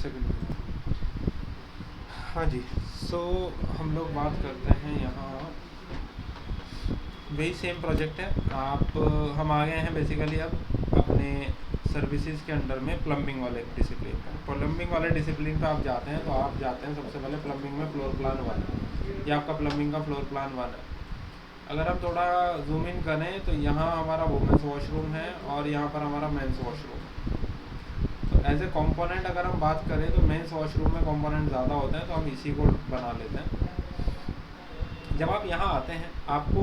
Second. हाँ जी, सो हम लोग बात करते हैं यहाँ, वही सेम प्रोजेक्ट है। हम आ गए हैं बेसिकली अब अपने सर्विसेज के अंडर में प्लम्बिंग वाले डिसिप्लिन पर। प्लम्बिंग वाले डिसिप्लिन पे आप जाते हैं तो आप जाते हैं सबसे पहले प्लम्बिंग में फ्लोर प्लान 1, ये आपका प्लम्बिंग का फ्लोर प्लान 1 है। अगर हम थोड़ा जूम इन करें तो यहाँ हमारा वुमेंस वॉशरूम है और यहाँ पर हमारा मेंस वॉशरूम है। तो एज ए कॉम्पोनेंट अगर हम बात करें तो मेंस वॉशरूम में कॉम्पोनेंट ज़्यादा होते हैं, तो हम इसी को बना लेते हैं। जब आप यहाँ आते हैं आपको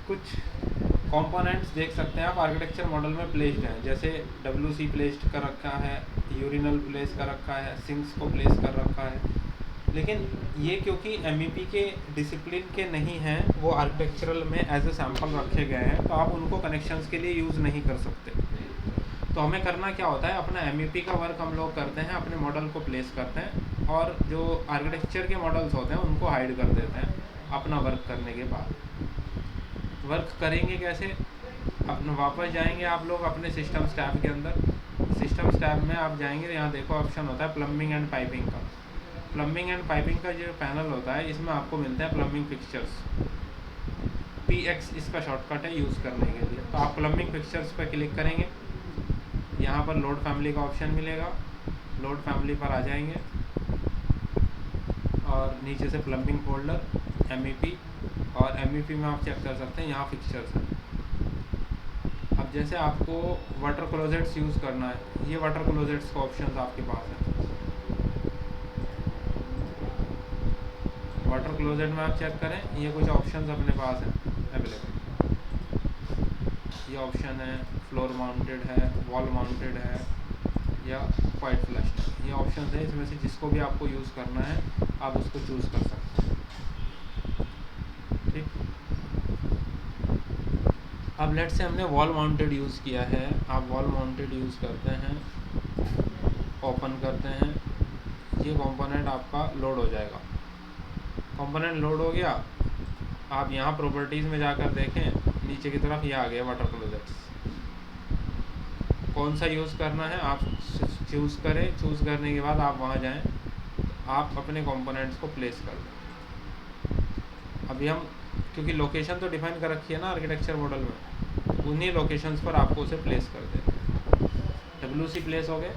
कुछ कंपोनेंट्स देख सकते हैं आप आर्किटेक्चर मॉडल में प्लेस्ड हैं, जैसे WC प्लेस्ड कर रखा है, यूरिनल प्लेस कर रखा है, सिंक्स को प्लेस कर रखा है। लेकिन ये क्योंकि MEP के डिसिप्लिन के नहीं हैं, वो आर्किटेक्चरल में एज ए सैम्पल रखे गए हैं, तो आप उनको कनेक्शंस के लिए यूज़ नहीं कर सकते। तो हमें करना क्या होता है, अपना MEP का वर्क हम लोग करते हैं, अपने मॉडल को प्लेस करते हैं और जो आर्किटेक्चर के मॉडल्स होते हैं उनको हाइड कर देते हैं। अपना वर्क करने के बाद वर्क करेंगे कैसे, अपना वापस जाएंगे आप लोग अपने सिस्टम स्टैब के अंदर। सिस्टम स्टैब में आप जाएंगे तो यहाँ देखो ऑप्शन होता है प्लम्बिंग एंड पाइपिंग का। प्लम्बिंग एंड पाइपिंग का जो पैनल होता है इसमें आपको मिलते हैं प्लम्बिंग फिक्सचर्स, PX इसका शॉर्टकट है यूज़ करने के लिए। तो आप प्लम्बिंग फिक्सचर्स पर क्लिक करेंगे, यहाँ पर लोड फैमिली का ऑप्शन मिलेगा, लोड फैमिली पर आ जाएंगे और नीचे से प्लम्बिंग फोल्डर MEP, और MEP में आप चेक कर सकते हैं यहाँ फिक्सचर्स हैं। अब जैसे आपको वाटर क्लोजेट्स यूज़ करना है, ये वाटर क्लोजेट्स का ऑप्शन आपके पास है। वाटर क्लोजेट में आप चेक करें, ये कुछ ऑप्शंस अपने पास हैं अवेलेबल। ये ऑप्शन है फ्लोर माउंटेड है, वॉल माउंटेड है या क्वाइट फ्लश्ड है। ये ऑप्शन है, इसमें से जिसको भी आपको यूज़ करना है आप उसको चूज़ कर सकते हैं। ठीक, अब लेट से हमने वॉल माउंटेड यूज़ किया है, आप वॉल माउंटेड यूज़ करते हैं, ओपन करते हैं, ये कंपोनेंट आपका लोड हो जाएगा। कंपोनेंट लोड हो गया, आप यहाँ प्रॉपर्टीज़ में जाकर देखें नीचे की तरफ, ये आ गया वाटर क्लोजेट्स। कौन सा यूज़ करना है आप चूज़ करें, चूज़ करने के बाद आप वहाँ जाएं, आप अपने कंपोनेंट्स को प्लेस कर दें। अभी हम क्योंकि लोकेशन तो डिफाइन कर रखी है ना आर्किटेक्चर मॉडल में, उन्हीं लोकेशंस पर आपको उसे प्लेस कर देते हैं। WC प्लेस हो गए,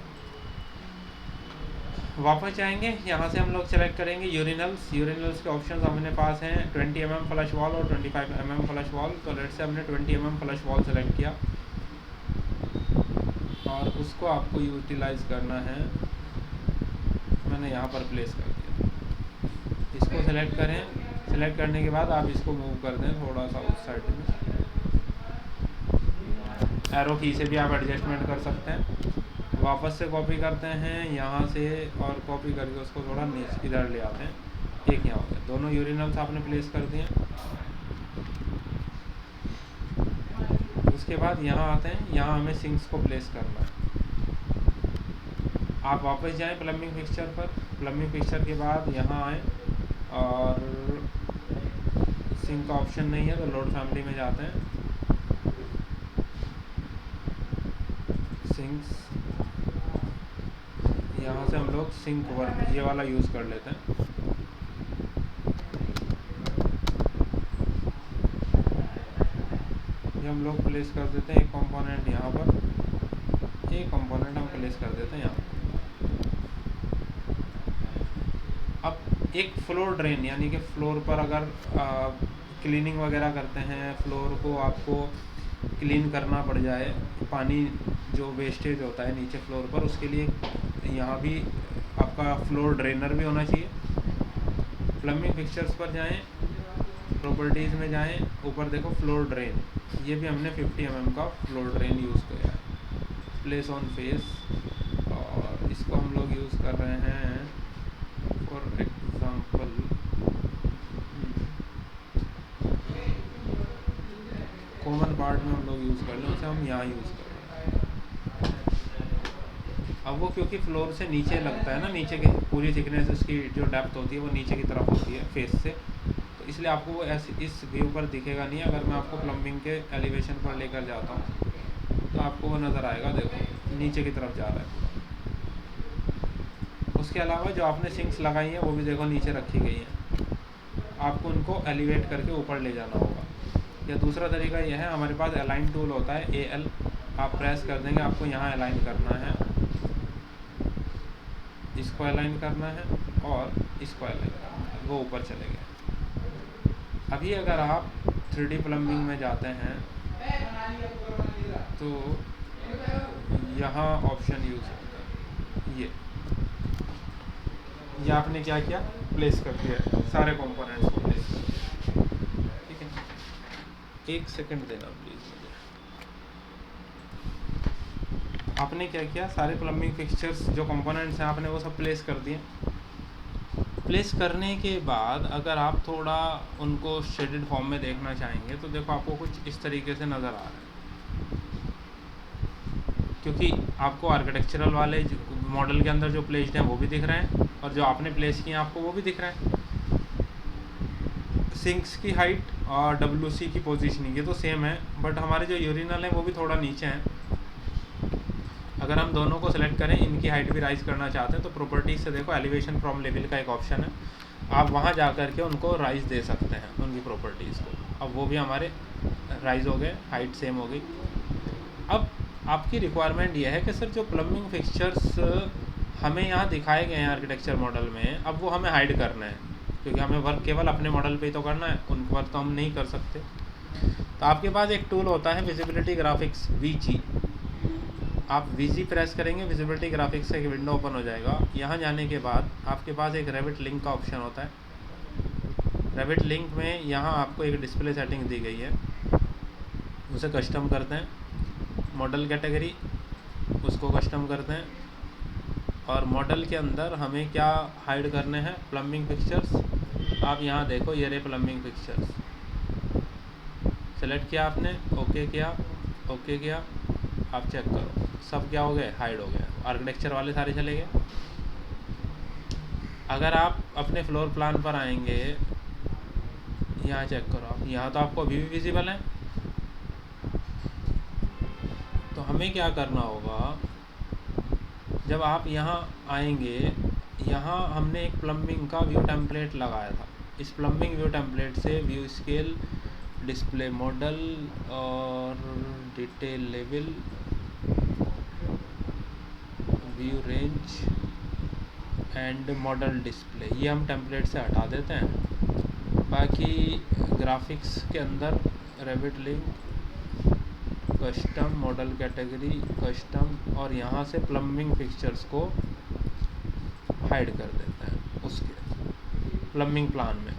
वापस जाएंगे, यहाँ से हम लोग सेलेक्ट करेंगे यूरिनल्स। यूरिनल्स के ऑप्शंस हमारे पास हैं 20 mm फ्लश वॉल और 25 mm फ्लश वॉल। तो लेट से हमने 20 mm फ्लश वॉल सेलेक्ट किया और उसको आपको यूटिलाइज करना है, मैंने यहाँ पर प्लेस कर दिया। इसको सेलेक्ट करें, सेलेक्ट करने के बाद आप इसको मूव कर दें थोड़ा सा उस साइड में, एरो की से भी आप एडजस्टमेंट कर सकते हैं। वापस से कॉपी करते हैं यहाँ से और कॉपी करके उसको थोड़ा नीचे इधर ले आते हैं। एक यहाँ हो गया, दोनों यूरिनल्स आपने प्लेस कर दिए। उसके बाद यहाँ आते हैं, यहाँ हमें सिंक्स को प्लेस करना है। आप वापस जाएं प्लम्बिंग फिक्सचर पर, प्लम्बिंग फिक्सचर के बाद यहाँ आएँ और सिंक का ऑप्शन नहीं है तो लोड फैमिली में जाते हैं, सिंक्स, यहाँ से हम लोग सिंक वर्क ये वाला यूज़ कर लेते हैं। ये हम लोग प्लेस कर देते हैं एक कंपोनेंट यहाँ पर, एक कंपोनेंट हम प्लेस कर देते हैं यहाँ पर। अब एक फ्लोर ड्रेन, यानी कि फ्लोर पर अगर क्लीनिंग वगैरह करते हैं, फ्लोर को आपको क्लीन करना पड़ जाए, पानी जो वेस्टेज होता है नीचे फ्लोर पर, उसके लिए यहाँ भी आपका फ्लोर ड्रेनर भी होना चाहिए। प्लम्बिंग फिक्सचर्स पर जाएं, प्रॉपर्टीज़ में जाएं, ऊपर देखो फ्लोर ड्रेन, ये भी हमने 50 mm का फ्लोर ड्रेन यूज़ किया है, प्लेस ऑन फेस। और इसको हम लोग यूज़ कर रहे हैं फॉर एग्जांपल कॉमन पार्ट में हम लोग यूज़ कर लें, उसे हम यहाँ यूज़ कर रहे हैं। अब वो क्योंकि फ्लोर से नीचे लगता है ना, नीचे की पूरी थिकनेस उसकी जो डेप्थ होती है वो नीचे की तरफ होती है फेस से, तो इसलिए आपको वो ऐसे इस व्यू पर दिखेगा नहीं। अगर मैं आपको प्लम्बिंग के एलिवेशन पर लेकर जाता हूँ तो आपको वो नज़र आएगा, देखो नीचे की तरफ जा रहा है। उसके अलावा जो आपने सिंक्स लगाई हैं वो भी देखो नीचे रखी गई हैं, आपको उनको एलिवेट करके ऊपर ले जाना होगा। या दूसरा तरीका यह है, हमारे पास अलाइन टूल होता है, AL आप प्रेस कर देंगे, आपको यहाँ अलाइन करना है, इसको अलाइन करना है और इसको अलाइन करना है, वो ऊपर चले गए। अभी अगर आप 3D प्लम्बिंग में जाते हैं तो यहाँ ऑप्शन यूज़ होता है, ये आपने क्या किया, प्लेस कर दिया सारे कंपोनेंट्स को प्लेस कर दिया। ठीक है, 1 सेकंड देना प्लीज़ मुझे। आपने क्या किया, सारे प्लम्बिंग फिक्सचर्स जो कंपोनेंट्स हैं आपने वो सब प्लेस कर दिए। प्लेस करने के बाद अगर आप थोड़ा उनको शेडेड फॉर्म में देखना चाहेंगे तो देखो आपको कुछ इस तरीके से नज़र आ रहा है, क्योंकि आपको आर्किटेक्चरल वाले मॉडल के अंदर जो प्लेस्ड हैं वो भी दिख रहे हैं और जो आपने प्लेस किए हैं आपको वो भी दिख रहे हैं। सिंक्स की हाइट और WC की पोजीशनिंग ये तो सेम है, बट हमारे जो यूरिनल है वो भी थोड़ा नीचे हैं। अगर हम दोनों को सेलेक्ट करें, इनकी हाइट भी राइज़ करना चाहते हैं तो प्रॉपर्टीज़ से देखो एलिवेशन फ्रॉम लेवल का एक ऑप्शन है, आप वहाँ जा कर के उनको राइज़ दे सकते हैं उनकी प्रॉपर्टीज़ को। अब वो भी हमारे राइज़ हो गए, हाइट सेम हो गई। अब आपकी रिक्वायरमेंट ये है कि सर जो प्लम्बिंग फिक्सचर्स हमें यहाँ दिखाए गए हैं आर्किटेक्चर मॉडल में, अब वो हमें हाइड करना है, क्योंकि हमें वर्क केवल अपने मॉडल पे ही तो करना है, उन पर तो हम नहीं कर सकते। तो आपके पास एक टूल होता है विजिबिलिटी ग्राफिक्स, VG। आप VG प्रेस करेंगे, विजिबिलिटी ग्राफिक्स का एक विंडो ओपन हो जाएगा। यहाँ जाने के बाद आपके पास एक रेविट लिंक का ऑप्शन होता है। रेविट लिंक में यहाँ आपको एक डिस्प्ले सेटिंग दी गई है, उसे कस्टम करते हैं। मॉडल कैटेगरी उसको कस्टम करते हैं, और मॉडल के अंदर हमें क्या हाइड करने हैं, प्लम्बिंग फिक्सचर्स। आप यहाँ देखो, ये रहे प्लम्बिंग फिक्सचर्स, सेलेक्ट किया आपने, ओके किया, ओके किया, आप चेक करो सब क्या हो गए, हाइड हो गए, आर्किटेक्चर वाले सारे चले गए। अगर आप अपने फ्लोर प्लान पर आएंगे, यहाँ चेक करो आप, यहाँ तो आपको अभी भी विजिबल है। तो हमें क्या करना होगा, जब आप यहाँ आएंगे, यहाँ हमने एक प्लम्बिंग का व्यू टेम्पलेट लगाया था। इस प्लम्बिंग व्यू टेम्पलेट से व्यू स्केल, डिस्प्ले मॉडल और detail level, view range and model display, ये हम टेम्पलेट से हटा देते हैं। बाकी ग्राफिक्स के अंदर Revit link, custom, model category, custom, और यहाँ से प्लम्बिंग फिक्सचर्स को हाइड कर देते हैं उसके प्लम्बिंग प्लान में,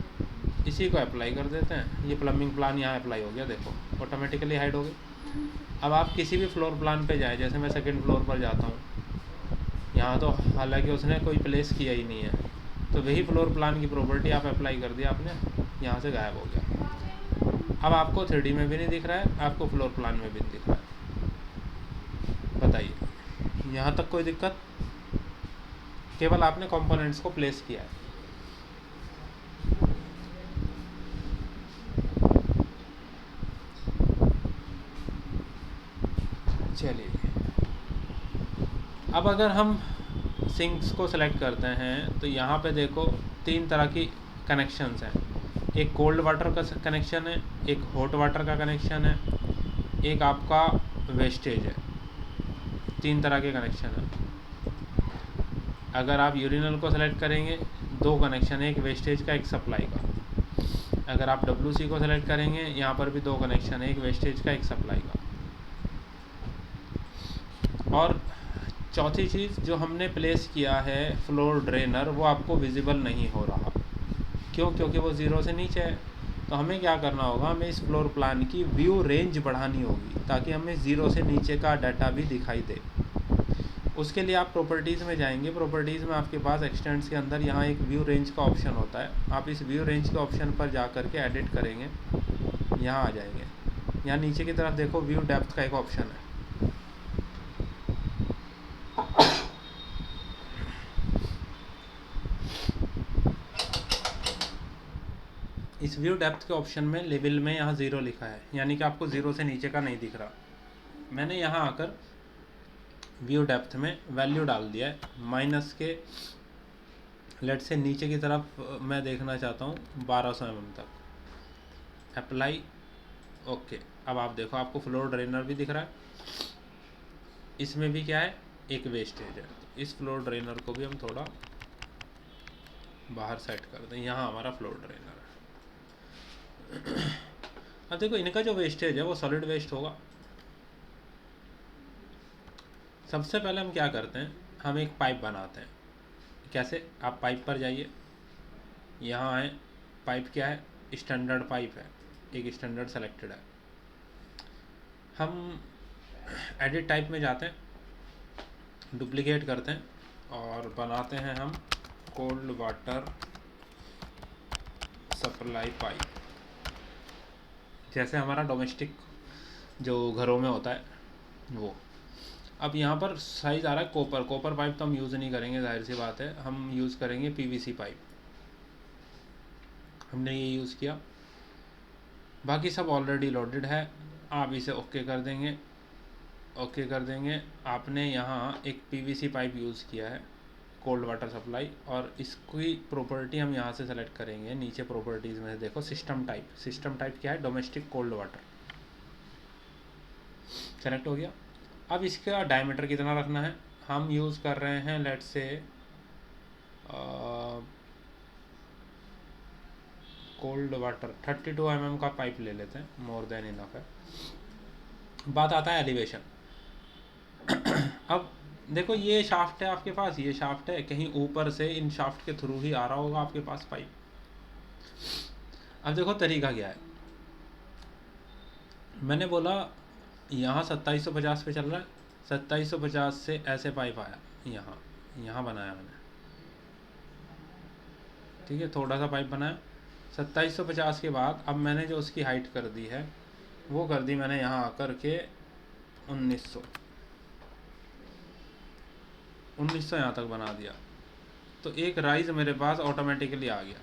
इसी को अप्लाई कर देते हैं। ये प्लम्बिंग प्लान यहाँ अप्लाई हो गया, देखो ऑटोमेटिकली हाइड हो गई। अब आप किसी भी फ्लोर प्लान पे जाए, जैसे मैं सेकंड फ्लोर पर जाता हूँ, यहाँ तो हालांकि उसने कोई प्लेस किया ही नहीं है, तो वही फ्लोर प्लान की प्रॉपर्टी आप अप्लाई कर दिया आपने, यहाँ से गायब हो गया। अब आपको 3D में भी नहीं दिख रहा है, आपको फ्लोर प्लान में भी नहीं दिख रहा है। बताइए, यहाँ तक कोई दिक्कत? केवल आपने कंपोनेंट्स को प्लेस किया है। चलिए, अब अगर हम सिंक्स को सेलेक्ट करते हैं तो यहाँ पे देखो 3 तरह की कनेक्शंस हैं। एक कोल्ड वाटर का कनेक्शन है, एक हॉट वाटर का कनेक्शन है, एक आपका वेस्टेज है। 3 तरह के कनेक्शन है। अगर आप यूरिनल को सेलेक्ट करेंगे, 2 कनेक्शन है, एक वेस्टेज का, एक सप्लाई का। अगर आप WC को सेलेक्ट करेंगे, यहाँ पर भी 2 कनेक्शन है, एक वेस्टेज का, एक सप्लाई का। और चौथी चीज़ जो हमने प्लेस किया है फ्लोर ड्रेनर, वो आपको विजिबल नहीं हो रहा। क्यों? क्योंकि वो 0 से नीचे है। तो हमें क्या करना होगा, हमें इस फ्लोर प्लान की व्यू रेंज बढ़ानी होगी ताकि हमें 0 से नीचे का डाटा भी दिखाई दे। उसके लिए आप प्रॉपर्टीज़ में जाएंगे, प्रॉपर्टीज़ में आपके पास एक्सटेंड्स के अंदर यहाँ एक व्यू रेंज का ऑप्शन होता है। आप इस व्यू रेंज के ऑप्शन पर जा कर के एडिट करेंगे, यहाँ आ जाएंगे। यहाँ नीचे की तरफ देखो व्यू डेप्थ का एक ऑप्शन है। इस व्यू डेप्थ के ऑप्शन में लेवल में यहाँ 0 लिखा है, यानी कि आपको 0 से नीचे का नहीं दिख रहा। मैंने यहाँ आकर व्यू डेप्थ में वैल्यू डाल दिया है लेट से नीचे की तरफ मैं देखना चाहता हूँ 1200 mm तक। Apply, okay. अब आप देखो, आपको फ्लोर ड्रेनर भी दिख रहा है, इसमें भी क्या है, एक वेस्टेज है। तो इस फ्लोर ड्रेनर को भी हम थोड़ा बाहर सेट कर दें। यहाँ हमारा फ्लोर ड्रेनर है। अब देखो, इनका जो वेस्टेज है वो सॉलिड वेस्ट होगा। सबसे पहले हम क्या करते हैं, हम एक पाइप बनाते हैं। कैसे, आप पाइप पर जाइए, यहाँ आए, पाइप क्या है, स्टैंडर्ड पाइप है, एक स्टैंडर्ड सेलेक्टेड है। हम एडिट टाइप में जाते हैं, डुप्लीकेट करते हैं और बनाते हैं हम कोल्ड वाटर सप्लाई पाइप, जैसे हमारा डोमेस्टिक जो घरों में होता है वो। अब यहाँ पर साइज आ रहा है कॉपर। कॉपर पाइप तो हम यूज़ नहीं करेंगे, जाहिर सी बात है, हम यूज़ करेंगे पीवीसी पाइप। हमने ये यूज़ किया, बाकी सब ऑलरेडी लोडेड है। आप इसे ओके कर देंगे, ओके कर देंगे। आपने यहाँ एक पीवीसी पाइप यूज़ किया है कोल्ड वाटर सप्लाई, और इसकी प्रॉपर्टी हम यहाँ से सेलेक्ट करेंगे। नीचे प्रॉपर्टीज़ में देखो, सिस्टम टाइप। सिस्टम टाइप क्या है, डोमेस्टिक कोल्ड वाटर, सेलेक्ट हो गया। अब इसका डायमीटर कितना रखना है, हम यूज़ कर रहे हैं लेट से कोल्ड वाटर 32 mm का पाइप ले लेते हैं, मोर देन इनफ है। बात आता है एलिवेशन। अब देखो, ये शाफ्ट है आपके पास, ये शाफ्ट है, कहीं ऊपर से इन शाफ्ट के थ्रू ही आ रहा होगा आपके पास पाइप। अब देखो तरीका क्या है, मैंने बोला यहाँ 2750 पे चल रहा है, 2750 से ऐसे पाइप आया, यहाँ बनाया मैंने, ठीक है, थोड़ा सा पाइप बनाया। 2750 के बाद अब मैंने जो उसकी हाइट कर दी है वो कर दी मैंने यहाँ आकर के 1900 यहाँ तक बना दिया। तो एक राइज मेरे पास ऑटोमेटिकली आ गया।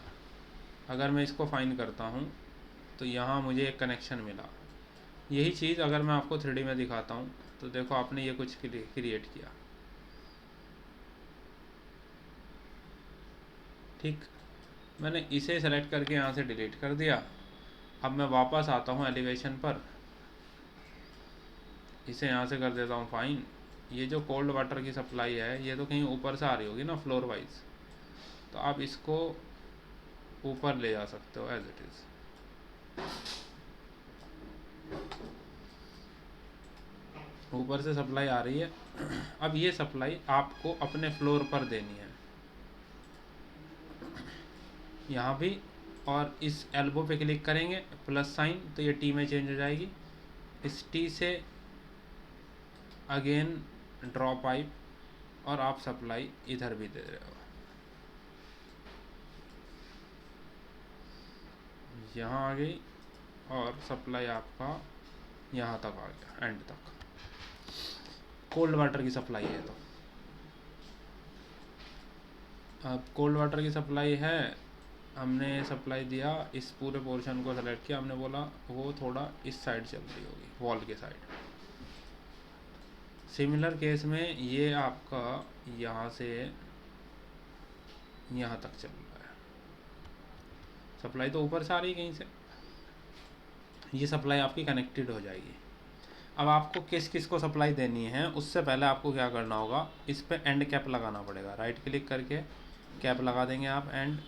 अगर मैं इसको फाइन करता हूँ तो यहाँ मुझे एक कनेक्शन मिला। यही चीज़ अगर मैं आपको 3D में दिखाता हूँ तो देखो, आपने ये कुछ क्रिएट किया, ठीक। मैंने इसे सेलेक्ट करके यहाँ से डिलीट कर दिया। अब मैं वापस आता हूँ एलिवेशन पर, इसे यहाँ से कर देता हूँ फाइन। ये जो कोल्ड वाटर की सप्लाई है ये तो कहीं ऊपर से आ रही होगी ना, फ्लोर वाइज, तो आप इसको ऊपर ले जा सकते हो एज इट इज़। ऊपर से सप्लाई आ रही है। अब ये सप्लाई आपको अपने फ्लोर पर देनी है, यहाँ भी, और इस एल्बो पे क्लिक करेंगे प्लस साइन तो ये टी में चेंज हो जाएगी। इस टी से अगेन ड्रॉ पाइप, और आप सप्लाई इधर भी दे रहे हो, यहाँ आ गई, और सप्लाई आपका यहाँ तक आ गया, एंड तक। कोल्ड वाटर की सप्लाई है। तो अब कोल्ड वाटर की सप्लाई है, हमने सप्लाई दिया, इस पूरे पोर्शन को सेलेक्ट किया, हमने बोला वो थोड़ा इस साइड चल रही होगी, वॉल के साइड। सिमिलर केस में ये आपका यहाँ से यहाँ तक चल रहा है, सप्लाई तो ऊपर से आ रही है कहीं से, ये सप्लाई आपकी कनेक्टेड हो जाएगी। अब आपको किस किस को सप्लाई देनी है, उससे पहले आपको क्या करना होगा, इस पर एंड कैप लगाना पड़ेगा। राइट क्लिक करके कैप लगा देंगे आप, एंड,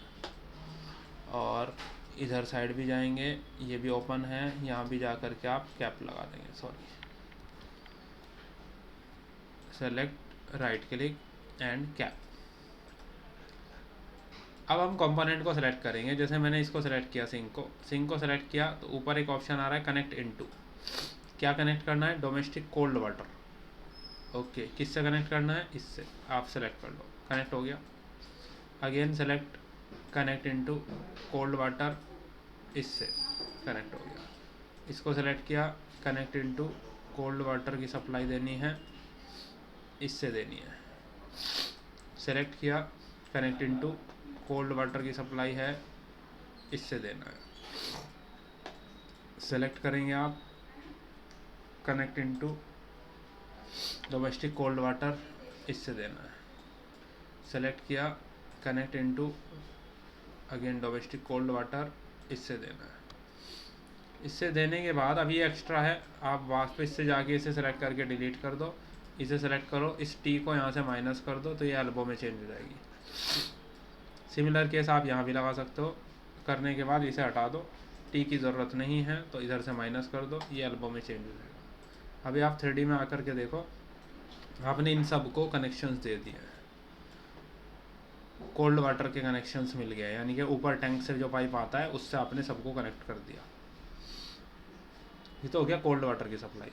और इधर साइड भी जाएंगे, ये भी ओपन है, यहाँ भी जा कर के आप कैप लगा देंगे। Sorry, select, right click and cap. अब हम कंपोनेंट को सेलेक्ट करेंगे। जैसे मैंने इसको सेलेक्ट किया, सिंक को सेलेक्ट किया, तो ऊपर एक ऑप्शन आ रहा है कनेक्ट इनटू। क्या कनेक्ट करना है, डोमेस्टिक कोल्ड वाटर, ओके। किससे कनेक्ट करना है, इससे, आप सेलेक्ट कर लो, कनेक्ट हो गया। Again select connect into cold water, इससे कनेक्ट हो गया। इसको सेलेक्ट किया, कनेक्ट इनटू कोल्ड वाटर की सप्लाई देनी है, इससे देनी है। सेलेक्ट किया, कनेक्ट इनटू कोल्ड वाटर की सप्लाई है, इससे देना है। सेलेक्ट करेंगे आप, connect into domestic cold water, इससे देना है। सेलेक्ट किया, connect into again domestic cold water, इससे देना है। इससे देने के बाद अब ये एक्स्ट्रा है, आप वापस से जाके इसे सेलेक्ट करके डिलीट कर दो, इसे सेलेक्ट करो, इस टी को यहाँ से माइनस कर दो तो ये एल्बो में चेंज हो जाएगी। सिमिलर केस आप यहाँ भी लगा सकते हो। करने के बाद इसे हटा दो, टी की ज़रूरत नहीं है तो इधर से माइनस कर दो, ये एल्बो में चेंज हो जाएगा। अभी आप 3D में आकर के देखो, आपने इन सब को कनेक्शंस दे दिए हैं, कोल्ड वाटर के कनेक्शंस मिल गए, यानी कि ऊपर टैंक से जो पाइप आता है उससे आपने सबको कनेक्ट कर दिया। ये तो हो गया कोल्ड वाटर की सप्लाई।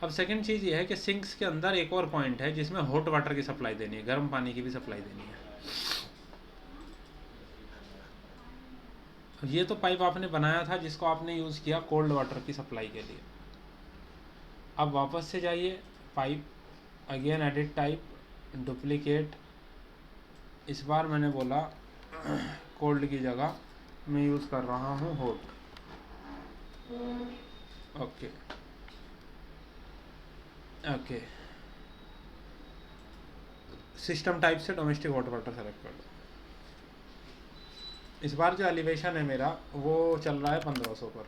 अब सेकंड चीज़ ये है कि सिंक्स के अंदर एक और पॉइंट है जिसमें हॉट वाटर की सप्लाई देनी है, गर्म पानी की भी सप्लाई देनी है। ये तो पाइप आपने बनाया था जिसको आपने यूज़ किया कोल्ड वाटर की सप्लाई के लिए। अब वापस से जाइए, pipe, again edit type, duplicate, इस बार मैंने बोला कोल्ड की जगह मैं यूज़ कर रहा हूँ hot. Okay okay, system type से डोमेस्टिक हॉट वाटर सेलेक्ट कर दो। इस बार जो एलिवेशन है मेरा वो चल रहा है 1500 पर।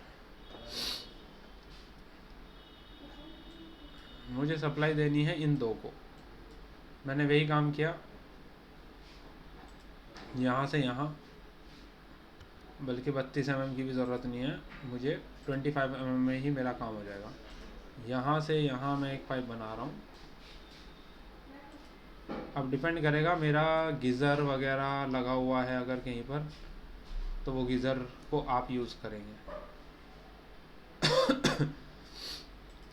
मुझे सप्लाई देनी है इन दो को, मैंने वही काम किया, यहाँ से यहाँ, बल्कि 32 mm की भी ज़रूरत नहीं है मुझे, 25 mm में ही मेरा काम हो जाएगा। यहाँ से यहाँ मैं एक पाइप बना रहा हूँ। अब डिपेंड करेगा, मेरा गीज़र वगैरह लगा हुआ है अगर कहीं पर, तो वो गीज़र को आप यूज़ करेंगे।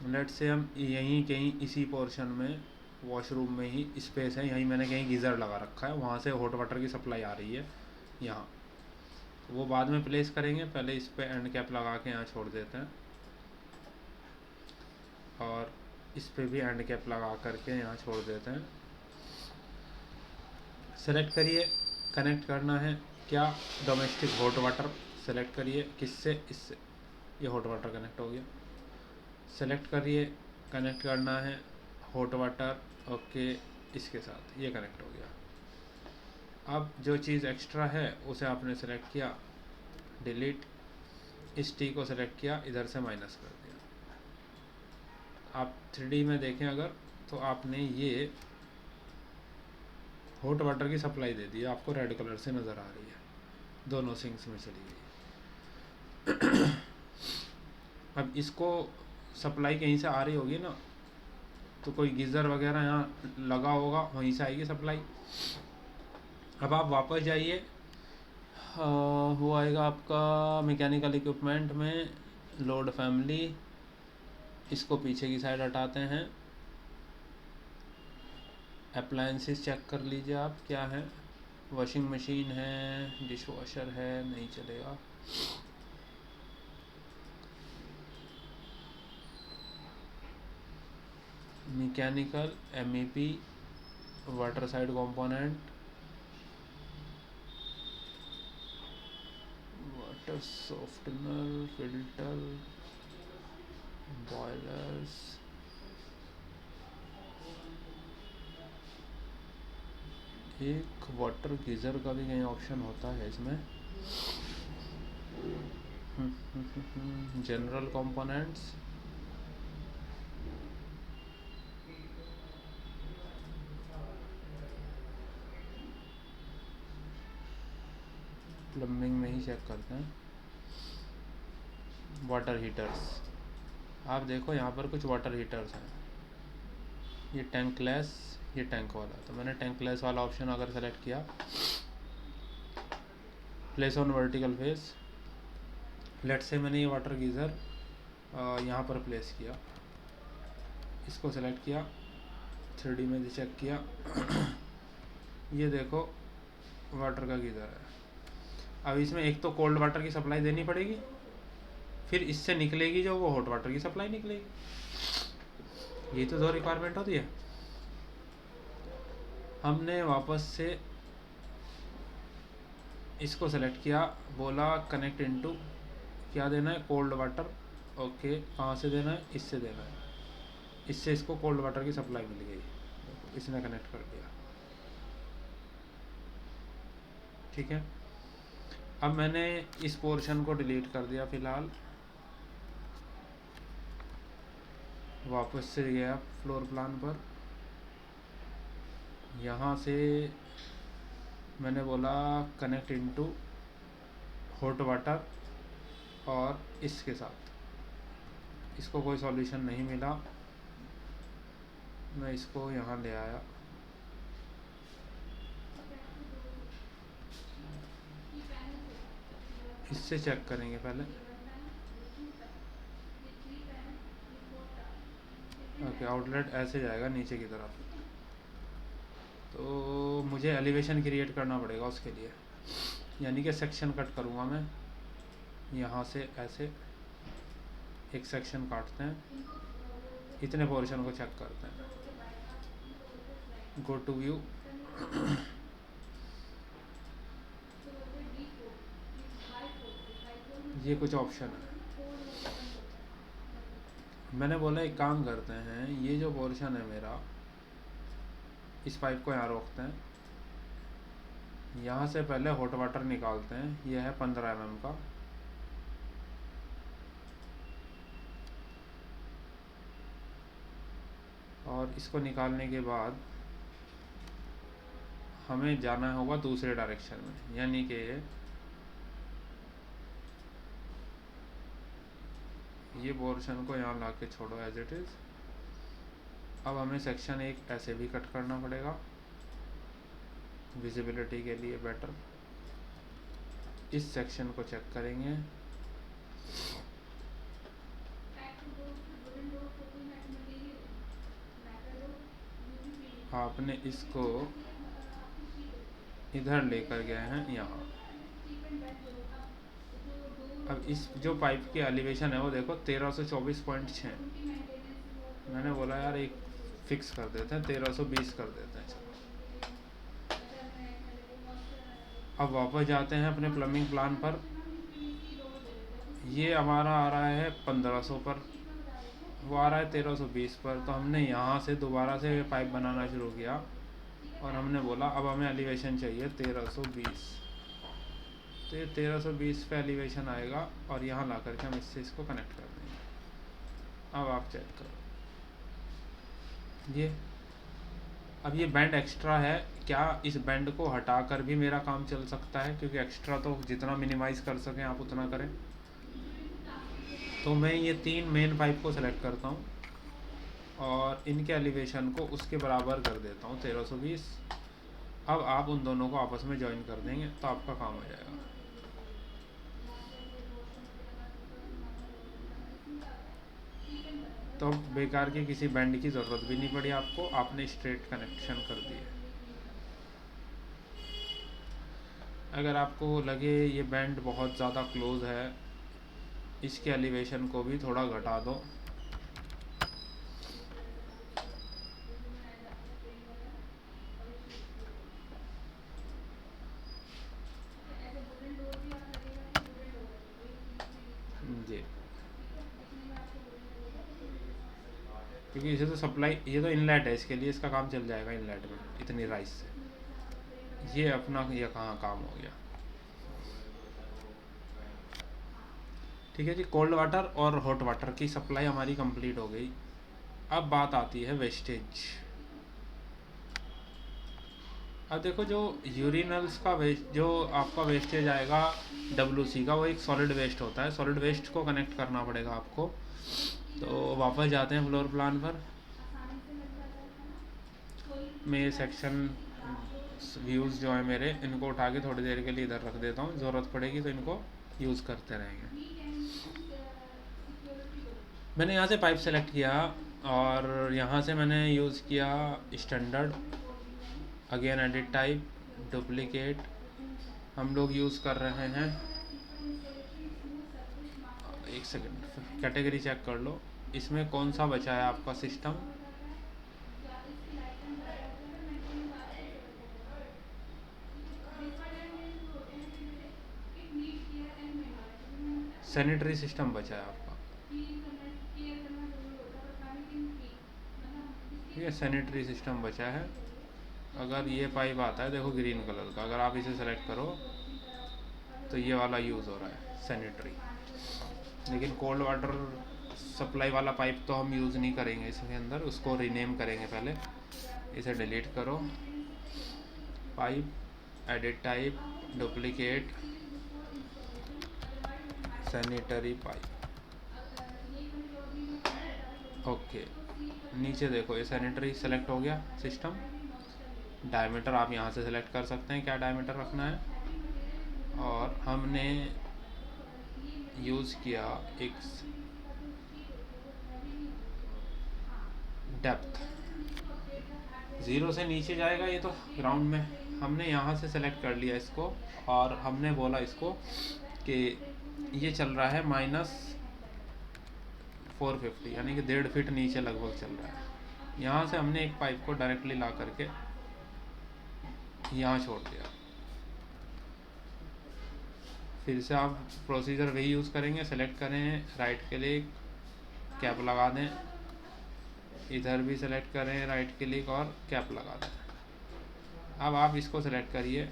लेट से हम यहीं कहीं इसी पोर्शन में, वॉशरूम में ही स्पेस है, यहीं मैंने कहीं गीज़र लगा रखा है, वहाँ से हॉट वाटर की सप्लाई आ रही है यहाँ, तो वो बाद में प्लेस करेंगे। पहले इस पे एंड कैप लगा के यहाँ छोड़ देते हैं, और इस पे भी एंड कैप लगा करके यहाँ छोड़ देते हैं। सेलेक्ट करिए, कनेक्ट करना है क्या, डोमेस्टिक हॉट वाटर सेलेक्ट करिए, किससे, इससे, ये हॉट वाटर कनेक्ट हो गया। सेलेक्ट करिए, कनेक्ट करना है हॉट वाटर, ओके, इसके साथ ये कनेक्ट हो गया। अब जो चीज़ एक्स्ट्रा है उसे आपने सेलेक्ट किया, डिलीट, इस टी को सेलेक्ट किया, इधर से माइनस कर दिया। आप 3D में देखें अगर, तो आपने ये हॉट वाटर की सप्लाई दे दी, आपको रेड कलर से नज़र आ रही है, दोनों सिंक्स में चली गई। अब इसको सप्लाई कहीं से आ रही होगी ना, तो कोई गीज़र वगैरह यहाँ लगा होगा, वहीं से आएगी सप्लाई। अब आप वापस जाइए, वो आएगा आपका मैकेनिकल इक्विपमेंट में, लोड फैमिली, इसको पीछे की साइड हटाते हैं। अप्लायंसेस चेक कर लीजिए आप क्या है, वॉशिंग मशीन है, डिश वॉशर है, नहीं चलेगा। Mechanical, MEP, water side component, water softener, filter, boilers, एक वाटर गीज़र का भी कहीं ऑप्शन होता है इसमें। जनरल कंपोनेंट्स, प्लम्बिंग में ही चेक करते हैं। वाटर हीटर्स, आप देखो यहाँ पर कुछ वाटर हीटर्स हैं, ये टैंकलेस, ये टैंक वाला, तो मैंने टैंकलेस वाला ऑप्शन अगर सेलेक्ट किया, place on vertical face, let say मैंने ये वाटर गीज़र यहाँ पर प्लेस किया, इसको सेलेक्ट किया, 3D में चेक किया, ये देखो वाटर का गीज़र है। अब इसमें एक तो कोल्ड वाटर की सप्लाई देनी पड़ेगी, फिर इससे निकलेगी जो वो हॉट वाटर की सप्लाई निकलेगी, ये तो दो रिक्वायरमेंट होती है। हमने वापस से इसको सेलेक्ट किया, बोला कनेक्ट इनटू, क्या देना है, कोल्ड वाटर, ओके, कहाँ से देना है, इससे देना है, इससे इसको कोल्ड वाटर की सप्लाई मिल गई, इसने कनेक्ट कर दिया। ठीक है, अब मैंने इस पोर्शन को डिलीट कर दिया फ़िलहाल। वापस से गया फ्लोर प्लान पर, यहाँ से मैंने बोला कनेक्ट इनटू हॉट वाटर, और इसके साथ इसको कोई सॉल्यूशन नहीं मिला, मैं इसको यहाँ ले आया। इससे चेक करेंगे पहले। ओके, आउटलेट ऐसे जाएगा नीचे की तरफ, तो मुझे एलिवेशन क्रिएट करना पड़ेगा उसके लिए, यानी कि सेक्शन कट करूँगा मैं यहाँ से ऐसे एक सेक्शन काटते हैं, इतने पोर्शन को चेक करते हैं। गो टू व्यू, ये कुछ ऑप्शन है। मैंने बोला एक काम करते हैं, ये जो पोर्शन है मेरा, इस पाइप को यहाँ रोकते हैं, यहाँ से पहले हॉट वाटर निकालते हैं, ये है 15 mm का, और इसको निकालने के बाद हमें जाना होगा दूसरे डायरेक्शन में, यानी कि ये पोर्शन को यहाँ ला के छोड़ो एज इट इज़। अब हमें सेक्शन एक ऐसे भी कट करना पड़ेगा विजिबिलिटी के लिए बेटर। इस सेक्शन को चेक करेंगे, आपने इसको इधर लेकर गए हैं यहाँ। अब इस जो पाइप की एलिवेशन है वो देखो 1324.6, मैंने बोला यार एक फिक्स कर देते हैं, 1320 कर देते हैं। चलो अब वापस जाते हैं अपने प्लम्बिंग प्लान पर, ये हमारा आ रहा है 1500 पर, वो आ रहा है 1320 पर, तो हमने यहाँ से दोबारा से पाइप बनाना शुरू किया और हमने बोला अब हमें एलिवेशन चाहिए 1320, तो ये 1320 पे एलिवेशन आएगा और यहाँ ला करके हम इससे इसको कनेक्ट कर देंगे। अब आप चेक करो, ये अब ये बैंड एक्स्ट्रा है, क्या इस बैंड को हटा कर भी मेरा काम चल सकता है? क्योंकि एक्स्ट्रा तो जितना मिनिमाइज़ कर सकें आप उतना करें। तो मैं ये 3 मेन पाइप को सेलेक्ट करता हूँ और इनके एलिवेशन को उसके बराबर कर देता हूँ 1320। अब आप उन दोनों को आपस में ज्वाइन कर देंगे तो आपका काम हो जाएगा। तो बेकार के किसी बैंड की ज़रूरत भी नहीं पड़ी आपको, आपने स्ट्रेट कनेक्शन कर दिए। अगर आपको लगे ये बैंड बहुत ज़्यादा क्लोज है, इसके एलिवेशन को भी थोड़ा घटा दो। जी, क्योंकि इसे तो सप्लाई, ये तो इनलेट है, इसके लिए इसका काम चल जाएगा इनलेट में इतनी राइस से। ये अपना ये कहाँ काम हो गया। ठीक है जी, कोल्ड वाटर और हॉट वाटर की सप्लाई हमारी कंप्लीट हो गई। अब बात आती है वेस्टेज। अब देखो जो यूरिनल्स का वेस्ट, जो आपका वेस्टेज आएगा WC का, वो एक सॉलिड वेस्ट होता है। सॉलिड वेस्ट को कनेक्ट करना पड़ेगा आपको। तो वापस जाते हैं फ्लोर प्लान पर। मैं ये सेक्शन व्यूज़ जो है मेरे, इनको उठा के थोड़ी देर के लिए इधर रख देता हूँ, ज़रूरत पड़ेगी तो इनको यूज़ करते रहेंगे। मैंने यहाँ से पाइप सेलेक्ट किया और यहाँ से मैंने यूज़ किया standard, again edit type, duplicate. हम लोग यूज़ कर रहे हैं, एक सेकेंड, कैटेगरी चेक कर लो इसमें कौन सा बचा है आपका सिस्टम। सैनिटरी सिस्टम बचा है आपका, ठीक है, सैनिटरी सिस्टम बचा है। अगर ये पाइप आता है देखो ग्रीन कलर का, अगर आप इसे सेलेक्ट करो तो ये वाला यूज़ हो रहा है सैनिटरी, लेकिन कोल्ड वाटर सप्लाई वाला पाइप तो हम यूज़ नहीं करेंगे इसके अंदर, उसको रीनेम करेंगे पहले। इसे डिलीट करो, pipe, edit type, duplicate, sanitary pipe, okay. नीचे देखो ये सैनिटरी सेलेक्ट हो गया सिस्टम। डायमीटर आप यहाँ से सेलेक्ट कर सकते हैं क्या डायमीटर रखना है, और हमने यूज़ किया एक डेप्थ, 0 से नीचे जाएगा ये तो ग्राउंड में, हमने यहाँ से सेलेक्ट कर लिया इसको, और हमने बोला इसको कि ये चल रहा है -450, यानी कि 1.5 फीट नीचे लगभग चल रहा है। यहाँ से हमने एक पाइप को डायरेक्टली ला करके यहाँ छोड़ दिया। फिर से आप प्रोसीजर वही यूज़ करेंगे, सेलेक्ट करें, राइट क्लिक, कैप लगा दें, इधर भी सेलेक्ट करें, राइट क्लिक और कैप लगा दें। अब आप इसको सेलेक्ट करिए,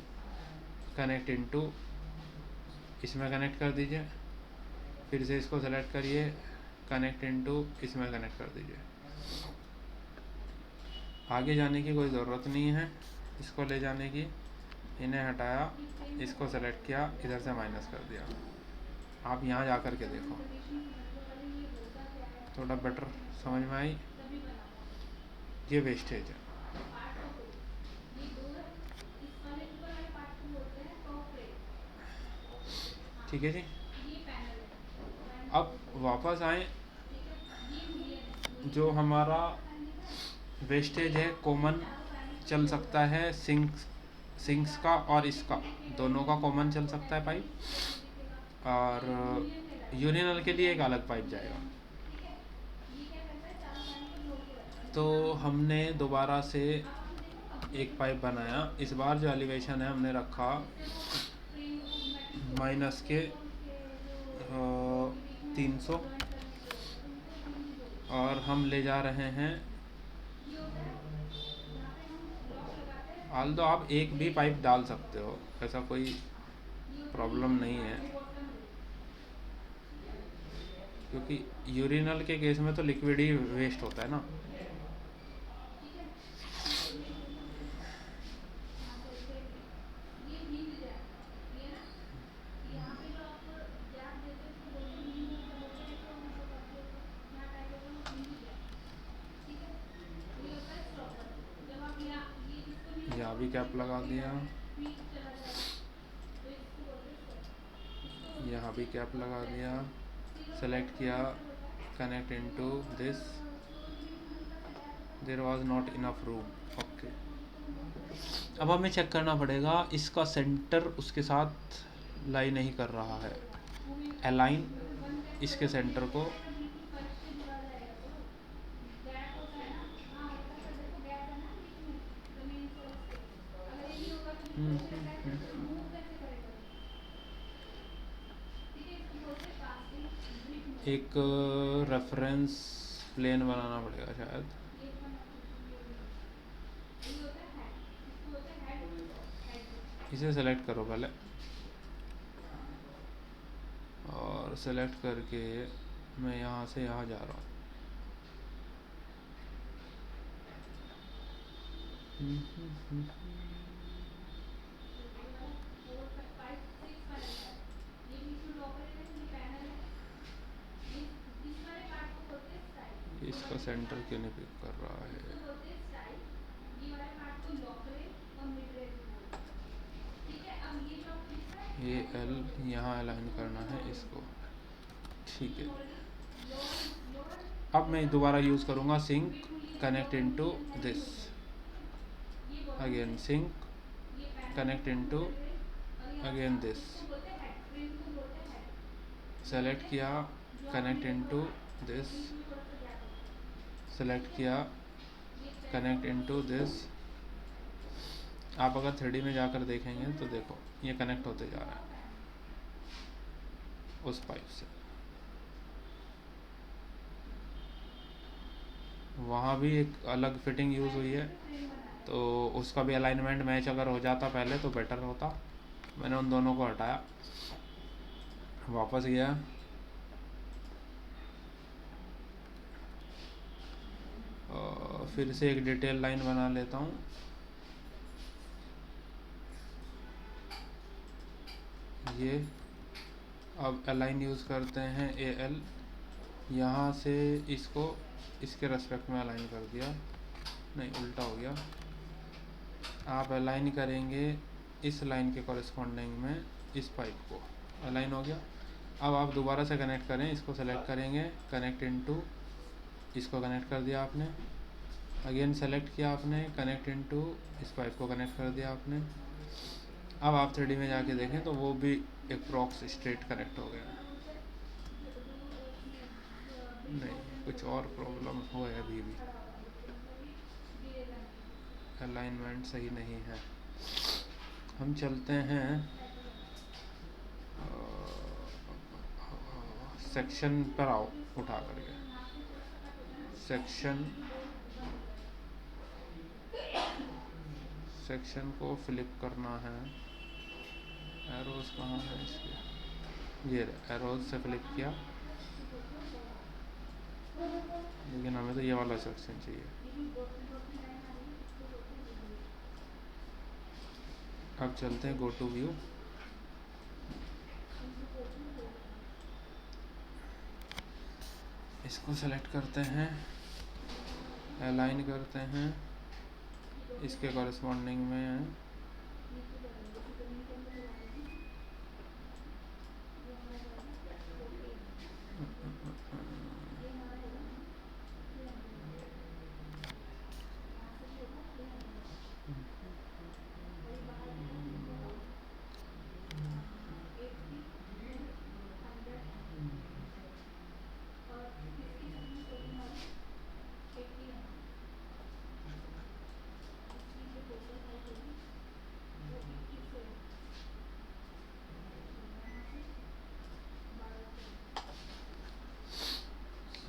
कनेक्ट इनटू, इसमें कनेक्ट कर दीजिए। फिर से इसको सेलेक्ट करिए, कनेक्ट इनटू, इसमें कनेक्ट कर दीजिए। आगे जाने की कोई ज़रूरत नहीं है इसको ले जाने की, इन्हें हटाया, इसको सेलेक्ट किया, इधर से माइनस कर दिया। आप यहाँ जा कर के देखो, थोड़ा बेटर समझ में आई। ये वेस्टेज है, ठीक है जी। अब वापस आए, जो हमारा वेस्टेज है कॉमन चल सकता है, सिंक्स का और इसका, दोनों का कॉमन चल सकता है पाइप, और यूरिनल के लिए एक अलग पाइप जाएगा। तो हमने दोबारा से एक पाइप बनाया, इस बार जो एलिवेशन है हमने रखा माइनस के 300, और हम ले जा रहे हैं, तो आप एक भी पाइप डाल सकते हो, ऐसा कोई प्रॉब्लम नहीं है, क्योंकि यूरिनल के केस में तो लिक्विड ही वेस्ट होता है ना। यहाँ भी कैप लगा दिया, यहाँ भी कैप लगा दिया, सेलेक्ट किया, connect into this, there was not enough room, okay. अब हमें चेक करना पड़ेगा इसका सेंटर उसके साथ लाई नहीं कर रहा है, अलाइन इसके सेंटर को, एक रेफरेंस प्लेन बनाना पड़ेगा शायद, इसे सेलेक्ट करो पहले, और सेलेक्ट करके मैं यहाँ से यहाँ जा रहा हूँ। इसका सेंटर क्यों नहीं पिक कर रहा है, ये एल यहाँ अलाइन करना है इसको, ठीक है। अब मैं दोबारा यूज़ करूँगा sync, connect into this, again sync, connect into again this, select किया, कनेक्ट इनटू दिस, सेलेक्ट किया, कनेक्ट इनटू दिस। आप अगर 3D में जाकर देखेंगे तो देखो ये कनेक्ट होते जा रहा है उस पाइप से, वहाँ भी एक अलग फिटिंग यूज़ हुई है, तो उसका भी अलाइनमेंट मैच अगर हो जाता पहले तो बेटर होता। मैंने उन दोनों को हटाया, वापस गया, फिर से एक डिटेल लाइन बना लेता हूँ। ये अब अलाइन यूज़ करते हैं AL, यहाँ से इसको इसके रेस्पेक्ट में अलाइन कर दिया, नहीं उल्टा हो गया। आप अलाइन करेंगे इस लाइन के कॉरेस्पॉन्डिंग में इस पाइप को, अलाइन हो गया। अब आप दोबारा से कनेक्ट करें, इसको सेलेक्ट करेंगे, कनेक्ट इनटू, इसको कनेक्ट कर दिया आपने, अगेन सेलेक्ट किया आपने, कनेक्ट इनटू, इस पाइप को कनेक्ट कर दिया आपने। अब आप 3D में जाके देखें तो वो भी एक प्रॉक्स स्ट्रेट कनेक्ट हो गया। नहीं, कुछ और प्रॉब्लम हो है, अभी भी अलाइनमेंट सही नहीं है। हम चलते हैं सेक्शन पर, आओ उठा करके सेक्शन को फ्लिप करना है। एरोज कहाँ है इसके, ये एरोज से फ्लिप किया, लेकिन हमें तो ये वाला सेक्शन चाहिए। अब चलते हैं गो टू व्यू, इसको सेलेक्ट करते हैं, अलाइन करते हैं, इसके कॉरेस्पॉन्डिंग में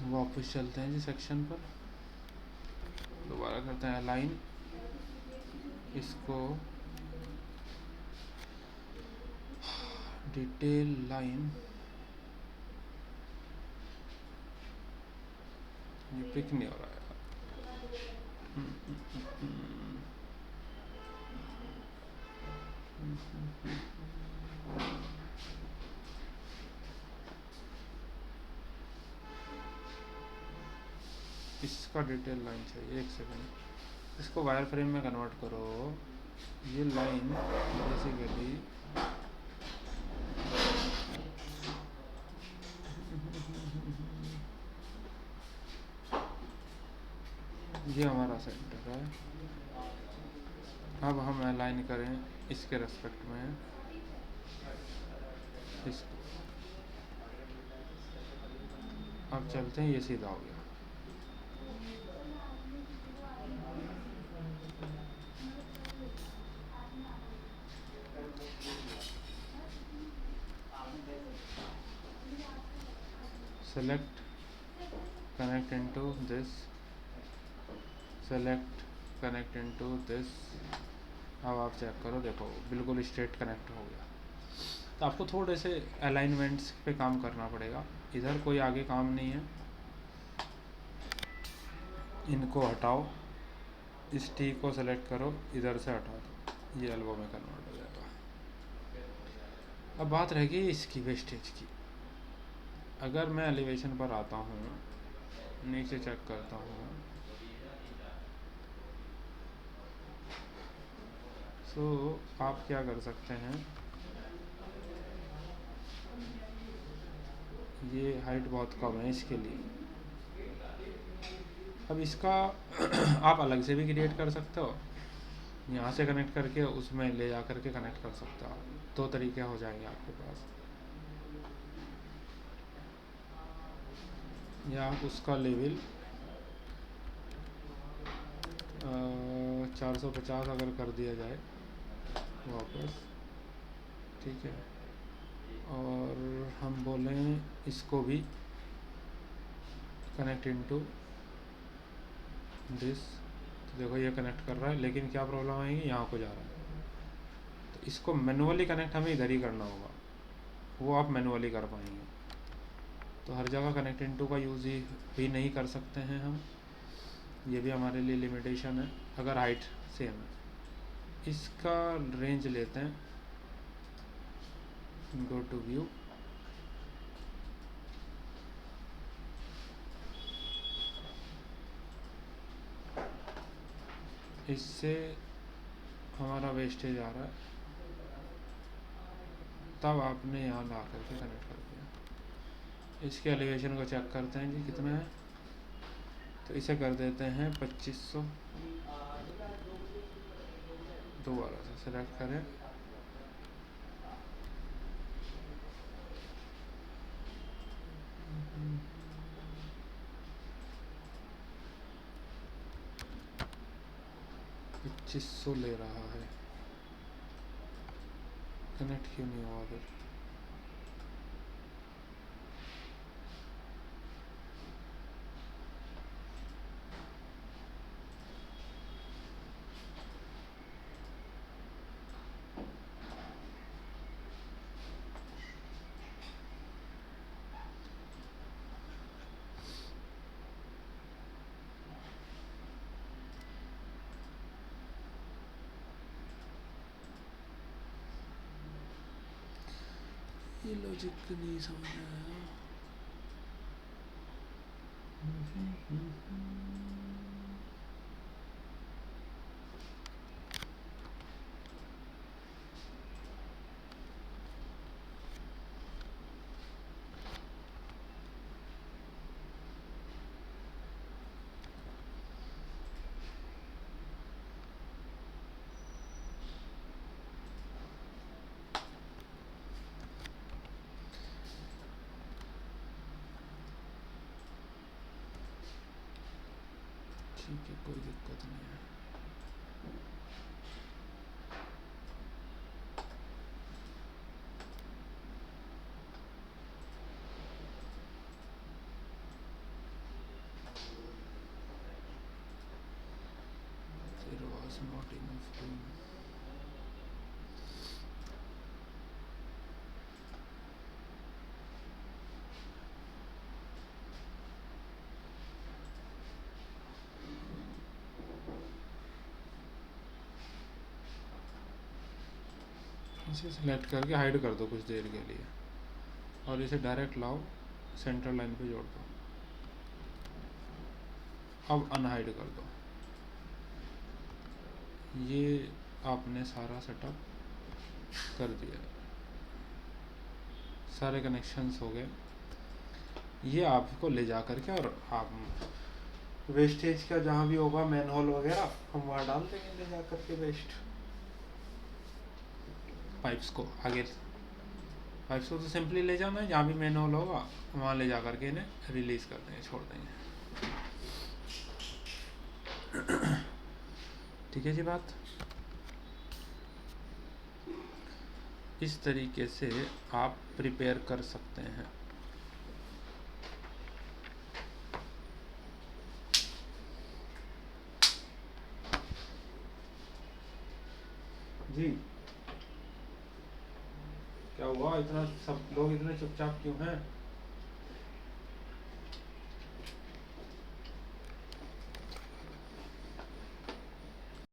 वापस चलते हैं जी सेक्शन पर, दोबारा करते हैं अलाइन, इसको डिटेल लाइन, ये पिक नहीं हो रहा है। इसका डिटेल लाइन चाहिए, एक सेकंड, इसको वायर फ्रेम में कन्वर्ट करो। ये लाइन बेसिकली ये हमारा सेंटर है। अब हम अलाइन करें इसके रेस्पेक्ट में इसको, अब चलते हैं, ये सीधा हो गया। Select, connect into this, select, connect into this. अब आप चेक करो, देखो बिल्कुल स्ट्रेट कनेक्ट हो गया। तो आपको थोड़े से अलाइनमेंट्स पे काम करना पड़ेगा, इधर कोई आगे काम नहीं है। इनको हटाओ, इस टी को सेलेक्ट करो, इधर से हटा दो, ये एल्बो में कन्वर्ट हो जाएगा। अब बात रह गई इसकी वेस्टेज की। अगर मैं एलिवेशन पर आता हूँ, नीचे चेक करता हूँ, सो आप क्या कर सकते हैं, ये हाइट बहुत कम है इसके लिए। अब इसका आप अलग से भी क्रिएट कर सकते हो, यहाँ से कनेक्ट करके उसमें ले जा करके कनेक्ट कर सकते हो। दो तरीके हो जाएंगे आपके पास, या आप उसका लेवल 450 अगर कर दिया जाए वापस, ठीक है। और हम बोलें इसको भी कनेक्ट इनटू दिस, देखो ये कनेक्ट कर रहा है, लेकिन क्या प्रॉब्लम आएगी, यहाँ को जा रहा है। तो इसको मैनुअली कनेक्ट हमें इधर ही करना होगा, वो आप मैनुअली कर पाएंगे। तो हर जगह कनेक्ट इनटू का यूज़ ही भी नहीं कर सकते हैं हम, ये भी हमारे लिए लिमिटेशन है अगर हाइट सेम है। इसका रेंज लेते हैं, गो टू व्यू, इससे हमारा वेस्टेज आ रहा है, तब आपने यहाँ ला करके कनेक्ट कर दिया। इसके एलिवेशन को चेक करते हैं कि कितना है, तो इसे कर देते हैं 2500, दोबारा से सेलेक्ट करें, $2500 ले रहा है, कनेक्ट क्यों नहीं हुआ फिर? ये लॉजिक नहीं समझ आया। ठीक है, कोई दिक्कत नहीं है। There was not enough room. इसे सेलेक्ट करके हाइड कर दो कुछ देर के लिए, और इसे डायरेक्ट लाओ, सेंटर लाइन पे जोड़ दो। अब अनहाइड कर दो। ये आपने सारा सेटअप कर दिया, सारे कनेक्शंस हो गए। ये आपको ले जा करके और आप वेस्टेज का जहाँ भी होगा मैनहोल वगैरह हम वहाँ डाल देंगे ले जा करके वेस्ट पाइप्स को। आगे पाइप्स को तो सिंपली ले जाना है, जहाँ भी मैनहोल होगा वहाँ ले जा करके इन्हें रिलीज़ कर देंगे, छोड़ देंगे। ठीक है जी बात। इस तरीके से आप प्रिपेयर कर सकते हैं। जी क्या हुआ, इतना सब लोग इतने चुपचाप क्यों हैं?